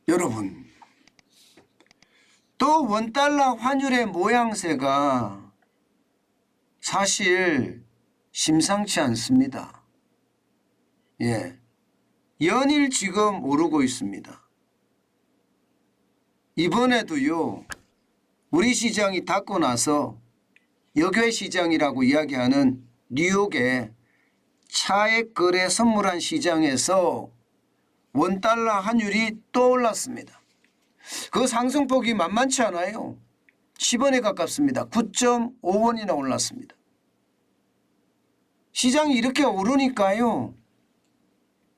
여러분, 또 원달러 환율의 모양새가 사실 심상치 않습니다. 연일 지금 오르고 있습니다. 이번에도요, 우리 시장이 닫고 나서 역외 시장이라고 이야기하는 뉴욕의 차액 거래 선물한 시장에서 원달러 환율이 또 올랐습니다. 그 상승폭이 만만치 않아요. 10원에 가깝습니다. 9.5원이나 올랐습니다. 시장이 이렇게 오르니까요,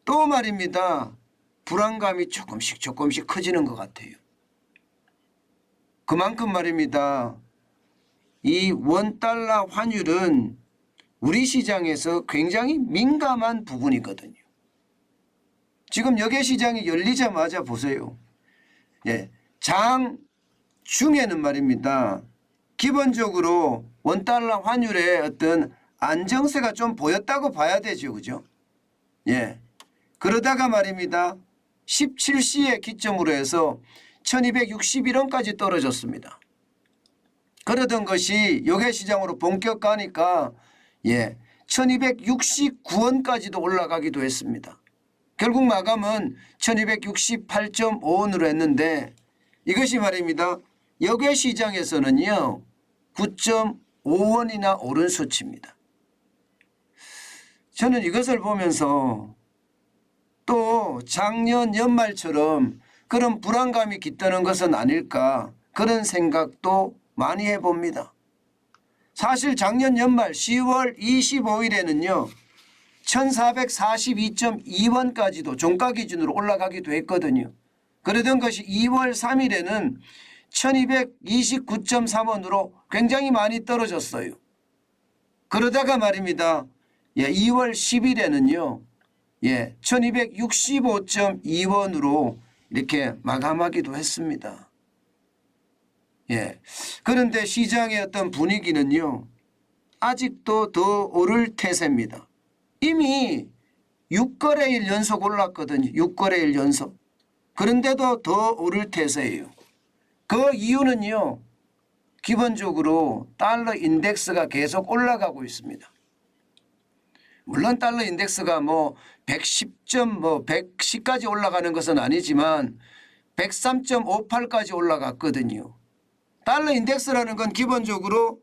또 말입니다, 불안감이 조금씩 커지는 것 같아요. 그만큼 말입니다, 이 원달러 환율은 우리 시장에서 굉장히 민감한 부분이거든요. 지금 역외 시장이 열리자마자 보세요. 장 중에는 말입니다, 기본적으로 원달러 환율의 어떤 안정세가 좀 보였다고 봐야 되죠. 그죠? 그러다가 말입니다, 17시에 기점으로 해서 1261원까지 떨어졌습니다. 그러던 것이 역외 시장으로 본격 가니까 1269원까지도 올라가기도 했습니다. 결국 마감은 1268.5원으로 했는데, 이것이 말입니다, 역외 시장에서는요 9.5원이나 오른 수치입니다. 저는 이것을 보면서 또 작년 연말처럼 그런 불안감이 깃드는 것은 아닐까, 그런 생각도 많이 해봅니다. 사실 작년 연말 10월 25일에는요 1442.2원까지도 종가 기준으로 올라가기도 했거든요. 그러던 것이 2월 3일에는 1229.3원으로 굉장히 많이 떨어졌어요. 그러다가 말입니다, 2월 10일에는요 1265.2원으로 이렇게 마감하기도 했습니다. 그런데 시장의 어떤 분위기는요 아직도 더 오를 태세입니다. 이미 6거래일 연속 올랐거든요. 6거래일 연속. 그런데도 더 오를 태세예요. 그 이유는요, 기본적으로 달러 인덱스가 계속 올라가고 있습니다. 물론 달러 인덱스가 110까지 올라가는 것은 아니지만 103.58까지 올라갔거든요. 달러 인덱스라는 건 기본적으로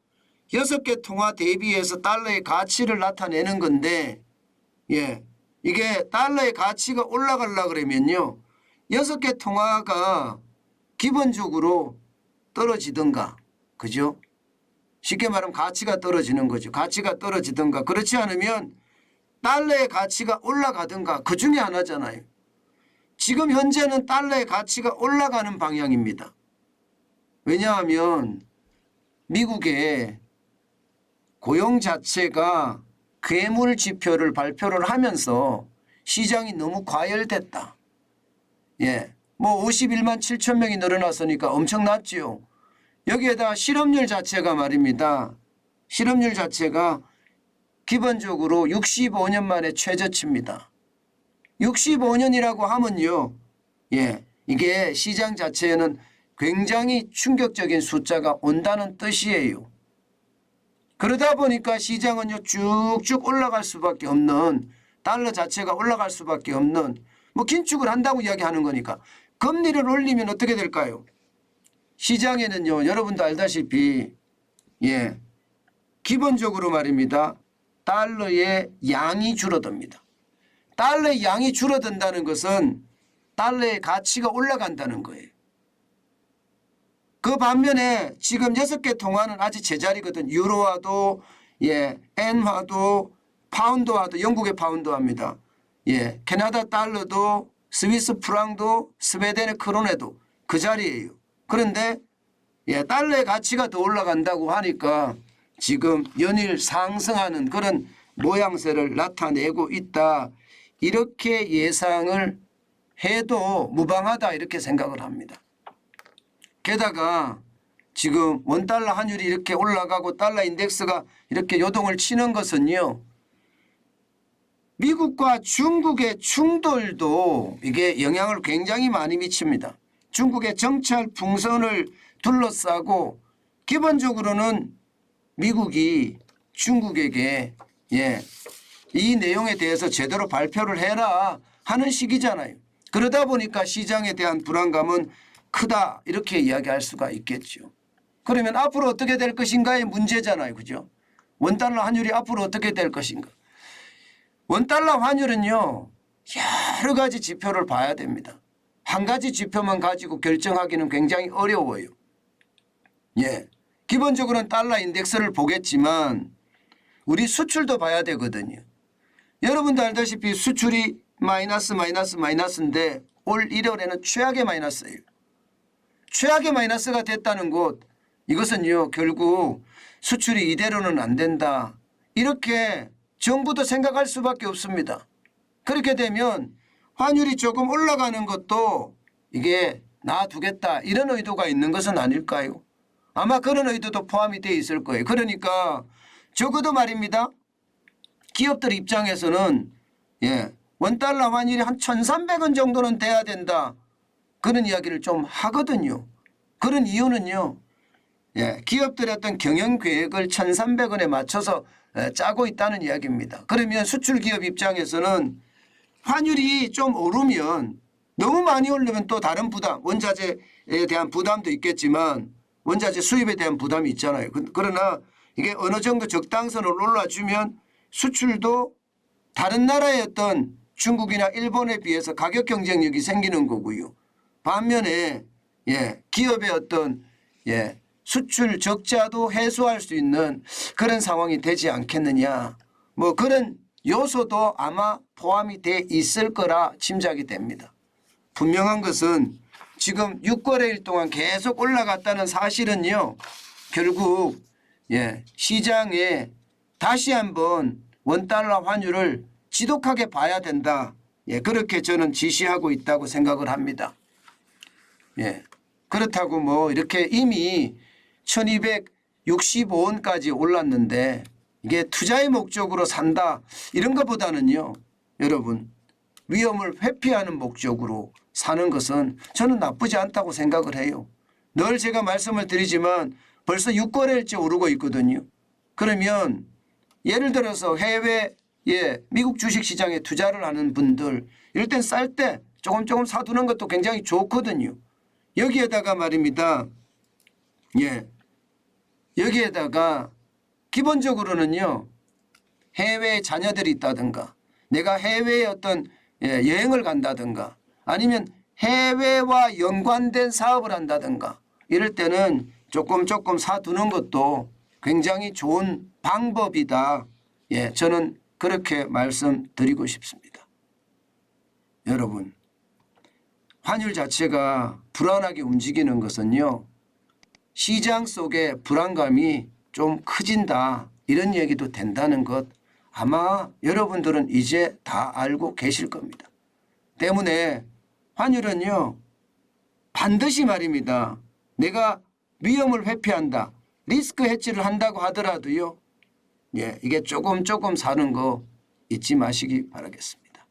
6개 통화 대비해서 달러의 가치를 나타내는 건데, 이게 달러의 가치가 올라가려고 그러면요 6개 통화가 기본적으로 떨어지든가, 그죠? 쉽게 말하면 가치가 떨어지는 거죠. 가치가 떨어지든가, 그렇지 않으면 달러의 가치가 올라가든가, 그 중에 하나잖아요. 지금 현재는 달러의 가치가 올라가는 방향입니다. 왜냐하면 미국의 고용 자체가 괴물 지표를 발표를 하면서 시장이 너무 과열됐다. 51만 7천 명이 늘어났으니까 엄청났지요. 여기에다 실업률 자체가 말입니다, 실업률 자체가 기본적으로 65년 만에 최저치입니다. 65년이라고 하면요, 이게 시장 자체에는 굉장히 충격적인 숫자가 온다는 뜻이에요. 그러다 보니까 시장은요 쭉쭉 올라갈 수밖에 없는, 달러 자체가 올라갈 수밖에 없는, 긴축을 한다고 이야기하는 거니까. 금리를 올리면 어떻게 될까요? 시장에는요 여러분도 알다시피 기본적으로 말입니다, 달러의 양이 줄어듭니다. 달러의 양이 줄어든다는 것은 달러의 가치가 올라간다는 거예요. 그 반면에 지금 6개 통화는 아직 제자리거든. 유로화도, 엔화도, 파운드화도, 영국의 파운드화입니다. 캐나다 달러도, 스위스 프랑도, 스웨덴의 크로네도 그 자리예요. 그런데 달러의 가치가 더 올라간다고 하니까 지금 연일 상승하는 그런 모양새를 나타내고 있다, 이렇게 예상을 해도 무방하다, 이렇게 생각을 합니다. 게다가 지금 원달러 환율이 이렇게 올라가고 달러 인덱스가 이렇게 요동을 치는 것은요 미국과 중국의 충돌도 이게 영향을 굉장히 많이 미칩니다. 중국의 정찰 풍선을 둘러싸고 기본적으로는 미국이 중국에게 이 내용에 대해서 제대로 발표를 해라 하는 시기잖아요. 그러다 보니까 시장에 대한 불안감은 크다 이렇게 이야기할 수가 있겠죠. 그러면 앞으로 어떻게 될 것인가의 문제잖아요. 그죠? 원달러 환율이 앞으로 어떻게 될 것인가. 원달러 환율은요. 여러 가지 지표를 봐야 됩니다. 한 가지 지표만 가지고 결정하기는 굉장히 어려워요. 기본적으로는 달러 인덱스를 보겠지만 우리 수출도 봐야 되거든요. 여러분도 알다시피 수출이 마이너스인데 올 1월에는 최악의 마이너스예요. 최악의 마이너스가 됐다는 것 이것은요 결국 수출이 이대로는 안 된다. 이렇게 정부도 생각할 수밖에 없습니다. 그렇게 되면 환율이 조금 올라가는 것도 이게 놔두겠다 이런 의도가 있는 것은 아닐까요? 아마 그런 의도도 포함이 되어 있을 거예요. 그러니까 적어도 말입니다. 기업들 입장에서는 원달러 환율이 한 1,300원 정도는 돼야 된다. 그런 이야기를 좀 하거든요. 그런 이유는요. 기업들의 어떤 경영 계획을 1,300원에 맞춰서 짜고 있다는 이야기입니다. 그러면 수출기업 입장에서는 환율이 좀 오르면 너무 많이 오르면 또 다른 부담, 원자재에 대한 부담도 있겠지만 원자재 수입에 대한 부담이 있잖아요. 그러나 이게 어느 정도 적당선을 올라주면 수출도 다른 나라의 어떤 중국이나 일본에 비해서 가격 경쟁력이 생기는 거고요. 반면에 기업의 어떤 수출 적자도 해소할 수 있는 그런 상황이 되지 않겠느냐. 뭐 그런 요소도 아마 포함이 돼 있을 거라 짐작이 됩니다. 분명한 것은 지금 6거래일 동안 계속 올라갔다는 사실은요. 결국 시장에 다시 한번 원달러 환율을 지독하게 봐야 된다. 그렇게 저는 지시하고 있다고 생각을 합니다. 그렇다고 뭐 이렇게 이미 1265원까지 올랐는데 이게 투자의 목적으로 산다 이런 것보다는요. 여러분 위험을 회피하는 목적으로 사는 것은 저는 나쁘지 않다고 생각을 해요. 늘 제가 말씀을 드리지만 벌써 6거래일째 오르고 있거든요. 그러면 예를 들어서 해외에 미국 주식시장에 투자를 하는 분들 이럴 땐 쌀 때 조금 사두는 것도 굉장히 좋거든요. 여기에다가 말입니다. 여기에다가 기본적으로는요. 해외에 자녀들이 있다든가 내가 해외에 어떤 여행을 간다든가 아니면 해외와 연관된 사업을 한다든가 이럴 때는 조금 사두는 것도 굉장히 좋은 방법이다. 저는 그렇게 말씀드리고 싶습니다. 여러분 환율 자체가 불안하게 움직이는 것은요. 시장 속의 불안감이 좀 커진다. 이런 얘기도 된다는 것 아마 여러분들은 이제 다 알고 계실 겁니다. 때문에 환율은요. 반드시 말입니다. 내가 위험을 회피한다. 리스크 해치를 한다고 하더라도요. 이게 조금 사는 거 잊지 마시기 바라겠습니다.